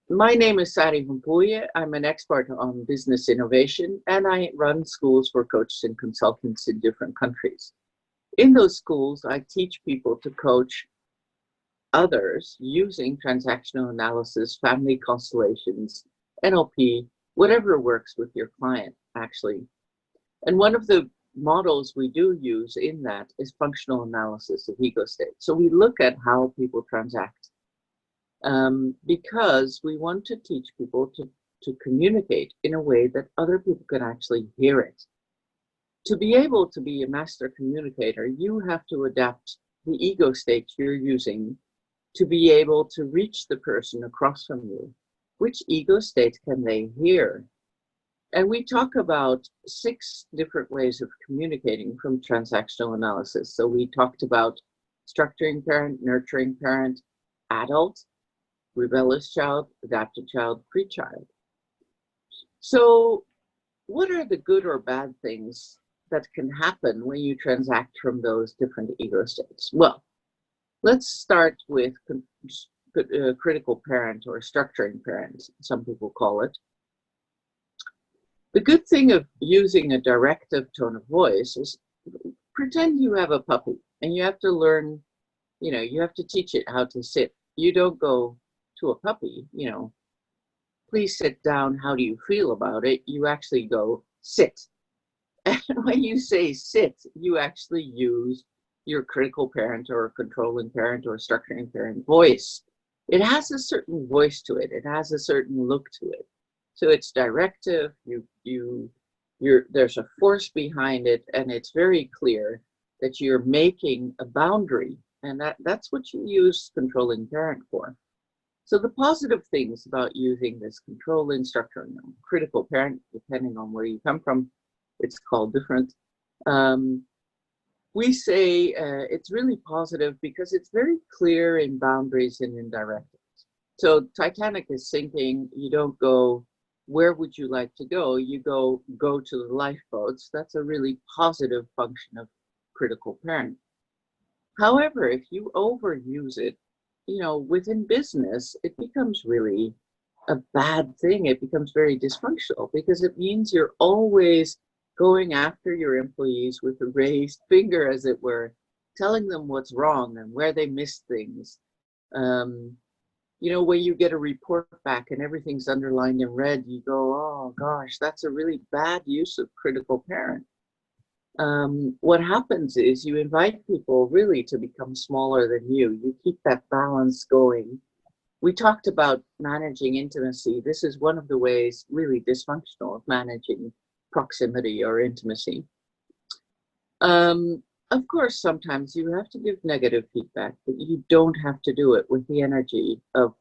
My name is Sari van Poelje. I'm an expert on business innovation, and I run schools for coaches and consultants in different countries. In those schools, I teach people to coach others using transactional analysis, family constellations, NLP, whatever works with your client, actually. And one of the models we do use in that is functional analysis of ego state. So we look at how people transact because we want to teach people to communicate in a way that other people can actually hear it. To be able to be a master communicator, you have to adapt the ego state you're using to be able to reach the person across from you. Which ego state can they hear? And we talk about 6 different ways of communicating from transactional analysis. So we talked about structuring parent, nurturing parent, adult, rebellious child, adapted child, pre-child. So what are the good or bad things that can happen when you transact from those different ego states? Well, let's start with critical parent or structuring parent, some people call it. The good thing of using a directive tone of voice is pretend you have a puppy and you have to learn, you have to teach it how to sit. You don't go to a puppy, please sit down, how do you feel about it? You actually go, sit. And when you say sit, you actually use your critical parent or controlling parent or structuring parent voice. It has a certain voice to it. It has a certain look to it. So it's directive, there's a force behind it, and it's very clear that you're making a boundary, and that's what you use controlling parent for. So the positive things about using this controlling, structuring, critical parent, depending on where you come from, it's called different. We say it's really positive because it's very clear in boundaries and in directives. So Titanic is sinking, you don't go, where would you like to go? You go to the lifeboats. That's a really positive function of critical parent. However, if you overuse it, within business, it becomes really a bad thing. It becomes very dysfunctional because it means you're always going after your employees with a raised finger, as it were, telling them what's wrong and where they missed things. When you get a report back and everything's underlined in red, you go, oh gosh, that's a really bad use of critical parent. What happens is you invite people really to become smaller than you. You keep that balance going. We talked about managing intimacy. This is one of the ways really dysfunctional of managing proximity or intimacy. Of course, sometimes you have to give negative feedback, but you don't have to do it with the energy of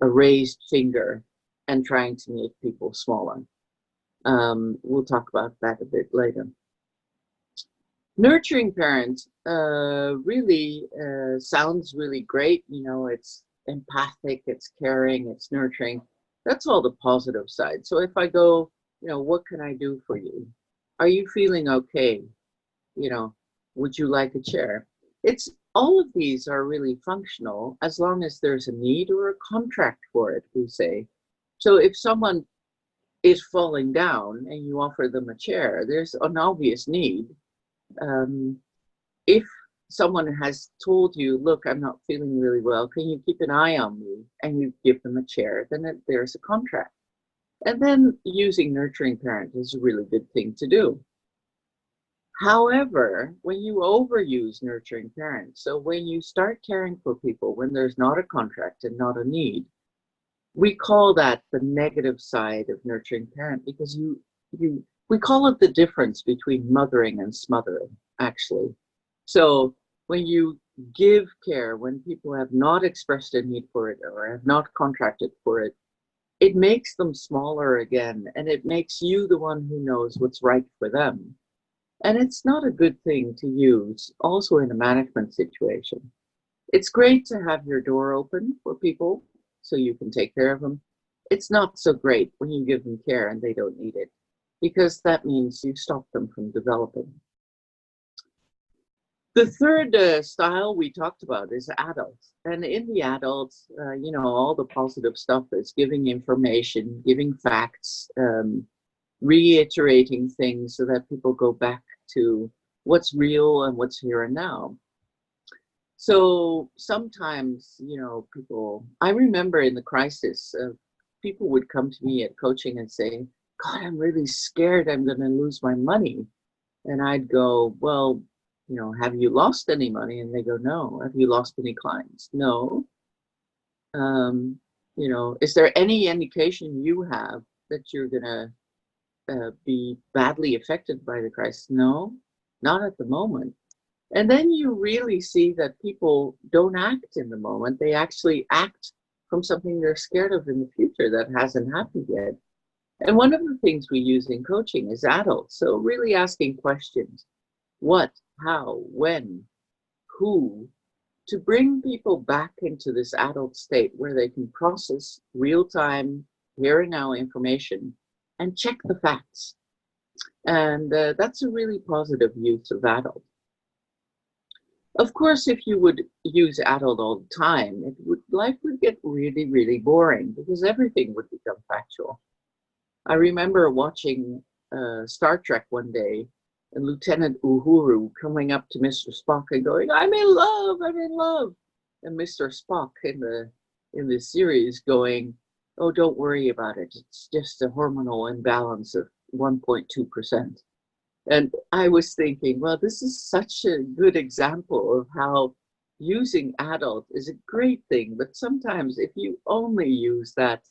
a raised finger and trying to make people smaller. We'll talk about that a bit later. Nurturing parent really sounds really great. It's empathic, it's caring, it's nurturing. That's all the positive side. So if I go, what can I do for you? Are you feeling okay? Would you like a chair? It's all of these are really functional as long as there's a need or a contract for it, we say. So if someone is falling down and you offer them a chair, there's an obvious need. If someone has told you, look, I'm not feeling really well, can you keep an eye on me? And you give them a chair, then there's a contract. And then using nurturing parent is a really good thing to do. However, when you overuse nurturing parent, so when you start caring for people when there's not a contract and not a need, we call that the negative side of nurturing parent, because we call it the difference between mothering and smothering, actually. So when you give care, when people have not expressed a need for it or have not contracted for it, it makes them smaller again, and it makes you the one who knows what's right for them. And it's not a good thing to use also in a management situation. It's great to have your door open for people so you can take care of them. It's not so great when you give them care and they don't need it, because that means you stop them from developing. The third style we talked about is adults. And in the adults, you know, all the positive stuff is giving information, giving facts, reiterating things so that people go back to what's real and what's here and now. So sometimes, you know, I remember in the crisis, people would come to me at coaching and say, God, I'm really scared I'm going to lose my money. And I'd go, well, you know, have you lost any money? And they go, no. Have you lost any clients? No. You know, is there any indication you have that you're going to be badly affected by the crisis? No, not at the moment. And then you really see that people don't act in the moment. They actually act from something they're scared of in the future that hasn't happened yet. And one of the things we use in coaching is adults. So really asking questions, what, how, when, who, to bring people back into this adult state where they can process real-time, here and now information and check the facts. And that's a really positive use of adult. Of course, if you would use adult all the time, life would get really, really boring because everything would become factual. I remember watching Star Trek one day and Lieutenant Uhuru coming up to Mr. Spock and going, I'm in love, I'm in love. And Mr. Spock in the series going, oh, don't worry about it. It's just a hormonal imbalance of 1.2%. And I was thinking, well, this is such a good example of how using adult is a great thing. But sometimes if you only use that,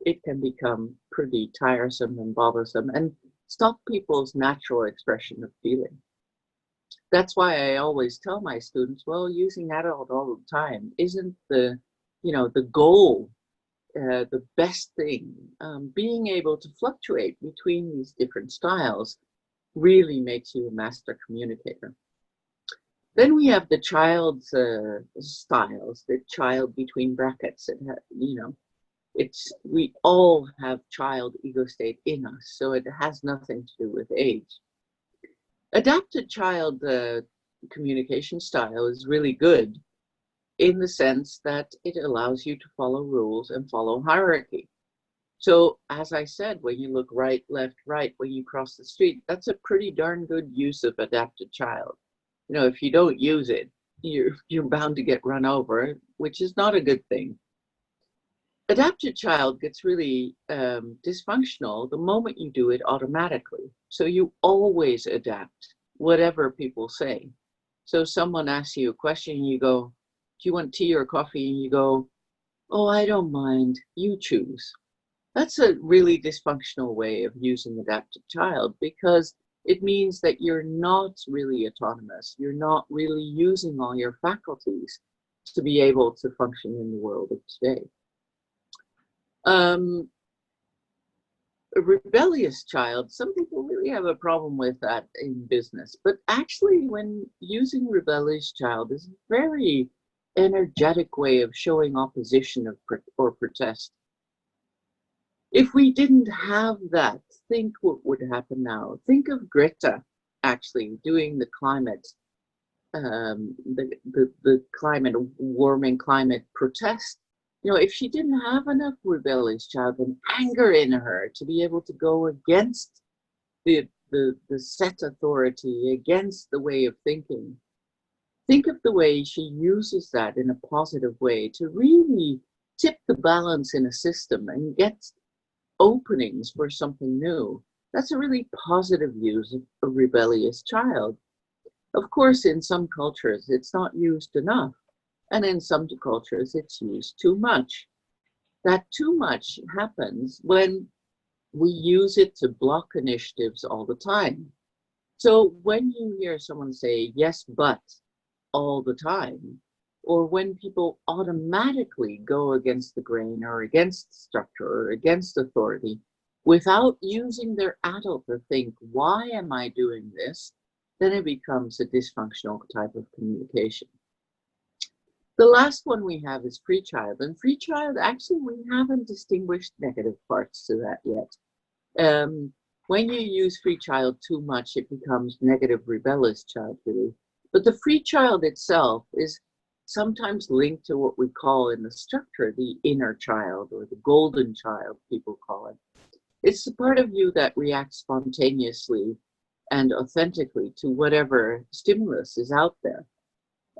it can become pretty tiresome and bothersome and stop people's natural expression of feeling. That's why I always tell my students, well, using adult all the time isn't the goal, the best thing. Being able to fluctuate between these different styles really makes you a master communicator. Then we have the child's styles, the child between brackets. We all have child ego state in us, so it has nothing to do with age. Adapted child communication style is really good in the sense that it allows you to follow rules and follow hierarchy. So as I said, when you look right, left, right, when you cross the street, that's a pretty darn good use of adapted child. You know, if you don't use it, you're bound to get run over, which is not a good thing. Adapted child gets really dysfunctional the moment you do it automatically. So you always adapt whatever people say. So someone asks you a question and you go, do you want tea or coffee? And you go, oh, I don't mind, you choose. That's a really dysfunctional way of using adapted child because it means that you're not really autonomous. You're not really using all your faculties to be able to function in the world of today. A rebellious child, some people really have a problem with that in business, but actually when using rebellious child is a very energetic way of showing opposition or protest. If we didn't have that, think what would happen now. Think of Greta actually doing the climate, the climate warming, climate protest. You know, if she didn't have enough rebellious child and anger in her to be able to go against the set authority, against the way of thinking, think of the way she uses that in a positive way to really tip the balance in a system and get openings for something new. That's a really positive use of a rebellious child. Of course, in some cultures, it's not used enough. And in some cultures, it's used too much. That too much happens when we use it to block initiatives all the time. So when you hear someone say, yes, but, all the time, or when people automatically go against the grain or against structure or against authority without using their adult to think, why am I doing this? Then it becomes a dysfunctional type of communication. The last one we have is free child. And free child, actually, we haven't distinguished negative parts to that yet. When you use free child too much, it becomes negative rebellious child, really. But the free child itself is sometimes linked to what we call in the structure the inner child, or the golden child, people call it. It's the part of you that reacts spontaneously and authentically to whatever stimulus is out there.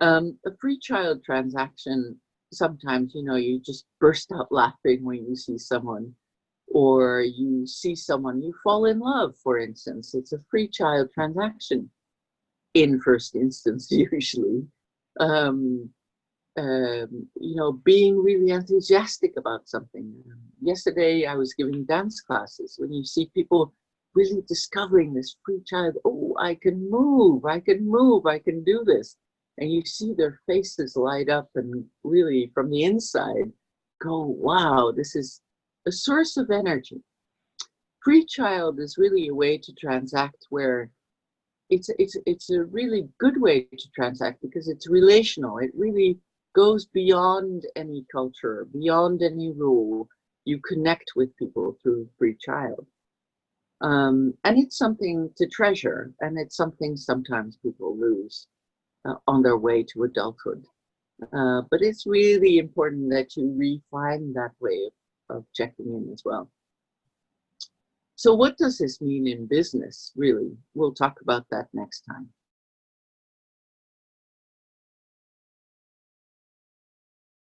A free child transaction, sometimes, you just burst out laughing when you see someone, or you see someone, you fall in love, for instance. It's a free child transaction in first instance, usually. Being really enthusiastic about something. Yesterday, I was giving dance classes. When you see people really discovering this free child, oh, I can move, I can do this. And you see their faces light up and really from the inside go, wow, this is a source of energy. Free child is really a way to transact where it's a really good way to transact because it's relational. It really goes beyond any culture, beyond any rule. You connect with people through free child. And it's something to treasure, and it's something sometimes people lose on their way to adulthood. But it's really important that you refine that way of checking in as well. So what does this mean in business, really? We'll talk about that next time.